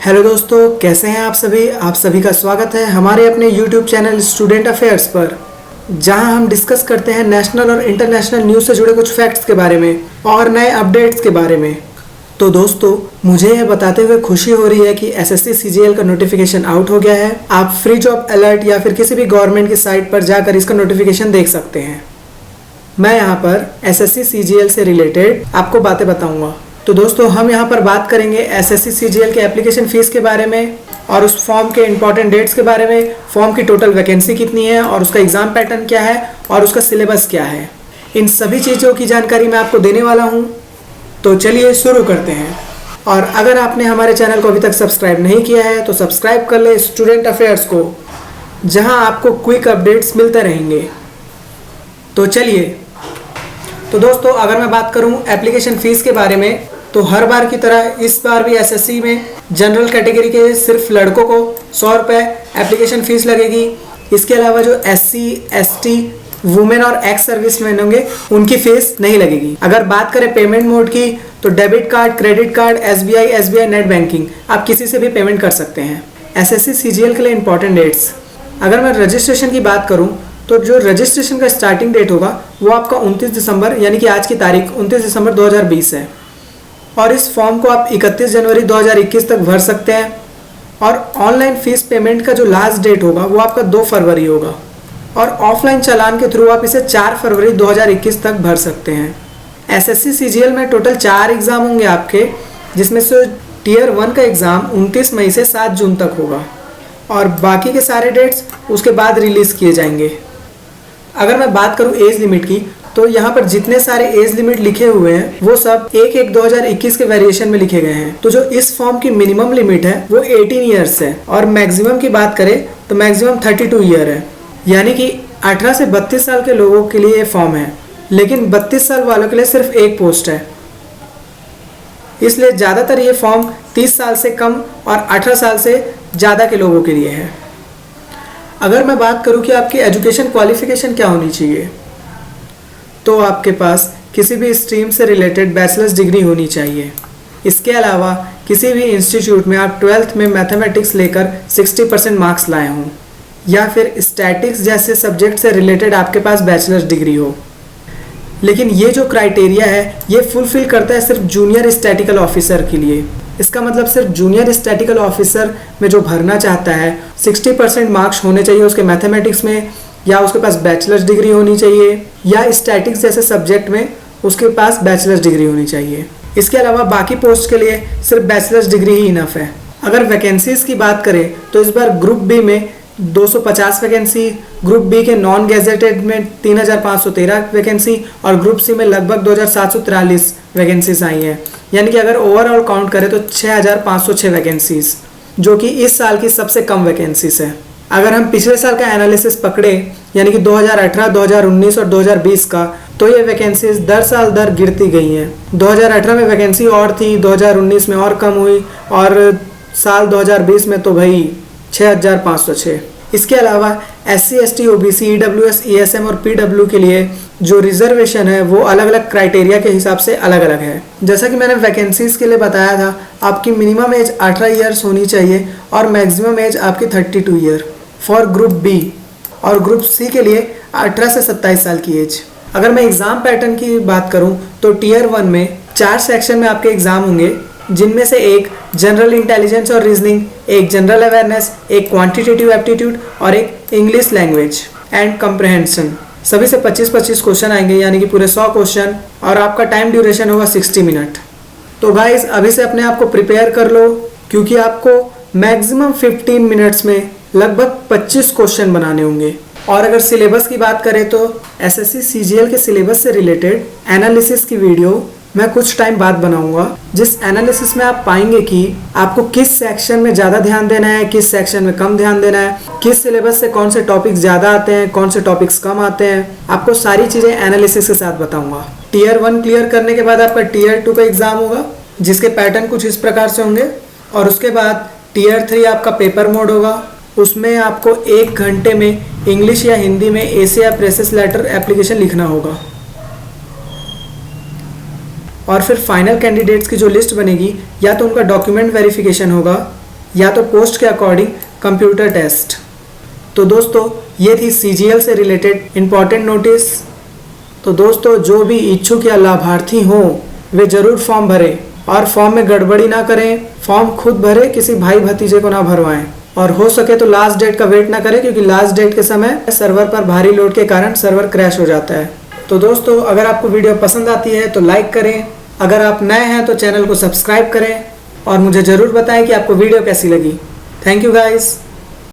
Hello दोस्तों, कैसे हैं आप सभी का स्वागत है हमारे अपने YouTube चैनल स्टूडेंट अफेयर्स पर, जहां हम डिस्कस करते हैं नेशनल और इंटरनेशनल न्यूज़ से जुड़े कुछ फैक्ट्स के बारे में और नए अपडेट्स के बारे में। तो दोस्तों, मुझे यह बताते हुए खुशी हो रही है कि एसएससी सीजीएल का नोटिफिकेशन आउट हो गया है। आप फ्री जॉब अलर्ट या फिर किसी भी गवर्नमेंट की साइट पर जाकर इसका नोटिफिकेशन देख सकते हैं। मैं यहाँ पर एसएससी सीजीएल से रिलेटेड आपको बातें बताऊँगा। तो दोस्तों, हम यहाँ पर बात करेंगे एसएससी सीजीएल के एप्लीकेशन फ़ीस के बारे में और उस फॉर्म के इंपॉर्टेंट डेट्स के बारे में, फॉर्म की टोटल वैकेंसी कितनी है और उसका एग्ज़ाम पैटर्न क्या है और उसका सिलेबस क्या है। इन सभी चीज़ों की जानकारी मैं आपको देने वाला हूँ। तो चलिए शुरू करते हैं। और अगर आपने हमारे चैनल को अभी तक सब्सक्राइब नहीं किया है तो सब्सक्राइब कर ले स्टूडेंट अफेयर्स को, जहाँ आपको क्विक अपडेट्स मिलते रहेंगे। तो चलिए, तो दोस्तों, अगर मैं बात करूं एप्लीकेशन फ़ीस के बारे में, तो हर बार की तरह इस बार भी एसएससी में जनरल कैटेगरी के सिर्फ लड़कों को 100 रुपये एप्लीकेशन फ़ीस लगेगी। इसके अलावा जो एससी, एसटी, वुमेन और एक्स सर्विसमैन होंगे उनकी फ़ीस नहीं लगेगी। अगर बात करें पेमेंट मोड की, तो debit card, credit card, SBI net banking, आप किसी से भी पेमेंट कर सकते हैं। एसएससी सीजीएल के लिए इंपॉर्टेंट डेट्स, अगर मैं रजिस्ट्रेशन की बात करूँ तो जो रजिस्ट्रेशन का स्टार्टिंग डेट होगा वो आपका 29 दिसंबर यानी कि आज की तारीख 29 दिसंबर 2020 है। और इस फॉर्म को आप 31 जनवरी 2021 तक भर सकते हैं। और ऑनलाइन फ़ीस पेमेंट का जो लास्ट डेट होगा वो आपका 2 फरवरी होगा। और ऑफलाइन चालान के थ्रू आप इसे 4 फरवरी 2021 तक भर सकते हैं। एसएससी सीजीएल में टोटल 4 एग्ज़ाम होंगे आपके, जिसमें से टियर 1 का एग्ज़ाम 29 मई से 7 जून तक होगा और बाकी के सारे डेट्स उसके बाद रिलीज़ किए जाएंगे। अगर मैं बात करूं एज लिमिट की, तो यहाँ पर जितने सारे एज लिमिट लिखे हुए हैं वो सब 1/1/2021 के वेरिएशन में लिखे गए हैं। तो जो इस फॉर्म की मिनिमम लिमिट है वो 18 ईयर्स है और मैक्सिमम की बात करें तो मैक्सिमम 32 ईयर है, यानी कि 18 से 32 साल के लोगों के लिए ये फॉर्म है। लेकिन 32 साल वालों के लिए सिर्फ एक पोस्ट है, इसलिए ज़्यादातर ये फॉर्म 30 साल से कम और 18 साल से ज़्यादा के लोगों के लिए है। अगर मैं बात करूं कि आपकी एजुकेशन क्वालिफिकेशन क्या होनी चाहिए, तो आपके पास किसी भी स्ट्रीम से रिलेटेड बैचलर्स डिग्री होनी चाहिए। इसके अलावा किसी भी इंस्टीट्यूट में आप 12th में मैथमेटिक्स लेकर 60% मार्क्स लाए हों, या फिर स्टैटिक्स जैसे सब्जेक्ट से रिलेटेड आपके पास बैचलर्स डिग्री हो। लेकिन ये जो क्राइटेरिया है ये फुलफिल करता है सिर्फ जूनियर स्टैटिकल ऑफिसर के लिए। इसका मतलब सिर्फ जूनियर स्टैटिकल ऑफिसर में जो भरना चाहता है 60% मार्क्स होने चाहिए उसके मैथमेटिक्स में, या उसके पास बैचलर्स डिग्री होनी चाहिए, या स्टैटिक्स जैसे सब्जेक्ट में उसके पास बैचलर्स डिग्री होनी चाहिए। इसके अलावा बाकी पोस्ट के लिए सिर्फ बैचलर्स डिग्री ही इनफ है। अगर वैकेंसीज़ की बात करें तो इस बार ग्रुप बी में 250 वैकेंसी, ग्रुप बी के नॉन गैजेटेड में 3513 वैकेंसी और ग्रुप सी में लगभग 2743 वैकेंसीज आई हैं। यानी कि अगर ओवरऑल काउंट करें तो 6506 वैकेंसीज, जो कि इस साल की सबसे कम वैकेंसीज है। अगर हम पिछले साल का एनालिसिस पकड़े, यानी कि 2018, 2019 और 2020 का, तो ये वैकेंसीज दर गिरती गई हैं। 2018 में वैकेंसी और थी, 2019 में और कम हुई और साल 2020 में तो भाई 6506। इसके अलावा SC, ST, OBC, EWS, ESM और PW के लिए जो रिजर्वेशन है वो अलग अलग क्राइटेरिया के हिसाब से अलग अलग है। जैसा कि मैंने वैकेंसीज़ के लिए बताया था, आपकी मिनिमम एज 18 ईयर्स होनी चाहिए और मैक्सिमम एज आपकी 32 ईयर फॉर ग्रुप बी, और ग्रुप सी के लिए 18 से 27 साल की एज। अगर मैं एग्ज़ाम पैटर्न की बात करूँ तो टियर 1 में 4 सेक्शन में आपके एग्ज़ाम होंगे, जिनमें से एक जनरल इंटेलिजेंस और रीजनिंग, एक जनरल अवेयरनेस, एक क्वांटिटेटिव एप्टीट्यूड और एक इंग्लिश लैंग्वेज एंड कम्प्रहेंशन। सभी से 25-25 क्वेश्चन आएंगे, यानी कि पूरे 100 क्वेश्चन, और आपका टाइम ड्यूरेशन होगा 60 मिनट। तो गाइस, अभी से अपने आप को प्रिपेयर कर लो, क्योंकि आपको मैक्सिमम 15 मिनट्स में लगभग 25 क्वेश्चन बनाने होंगे। और अगर सिलेबस की बात करें तो एसएससी सीजीएल के सिलेबस से रिलेटेड एनालिसिस की वीडियो मैं कुछ टाइम बाद बनाऊंगा, जिस एनालिसिस में आप पाएंगे कि आपको किस सेक्शन में ज़्यादा ध्यान देना है, किस सेक्शन में कम ध्यान देना है, किस सिलेबस से कौन से टॉपिक्स ज़्यादा आते हैं, कौन से टॉपिक्स कम आते हैं। आपको सारी चीज़ें एनालिसिस के साथ बताऊंगा। टियर 1 क्लियर करने के बाद आपका टियर 2 का एग्ज़ाम होगा, जिसके पैटर्न कुछ इस प्रकार से होंगे। और उसके बाद टियर 3 आपका पेपर मोड होगा। उसमें आपको 1 घंटे में इंग्लिश या हिंदी में एसे या प्रेसेस लेटर एप्लीकेशन लिखना होगा। और फिर फाइनल कैंडिडेट्स की जो लिस्ट बनेगी, या तो उनका डॉक्यूमेंट वेरिफिकेशन होगा या तो पोस्ट के अकॉर्डिंग कंप्यूटर टेस्ट। तो दोस्तों ये थी CGL से रिलेटेड इम्पॉर्टेंट नोटिस। तो दोस्तों जो भी इच्छुक या लाभार्थी हों वे ज़रूर फॉर्म भरें और फॉर्म में गड़बड़ी ना करें। फॉर्म खुद भरें, किसी भाई भतीजे को ना भरवाएं और हो सके तो लास्ट डेट का वेट ना करें, क्योंकि लास्ट डेट के समय सर्वर पर भारी लोड के कारण सर्वर क्रैश हो जाता है। तो दोस्तों अगर आपको वीडियो पसंद आती है तो लाइक करें, अगर आप नए हैं तो चैनल को सब्सक्राइब करें और मुझे ज़रूर बताएं कि आपको वीडियो कैसी लगी। Thank you guys.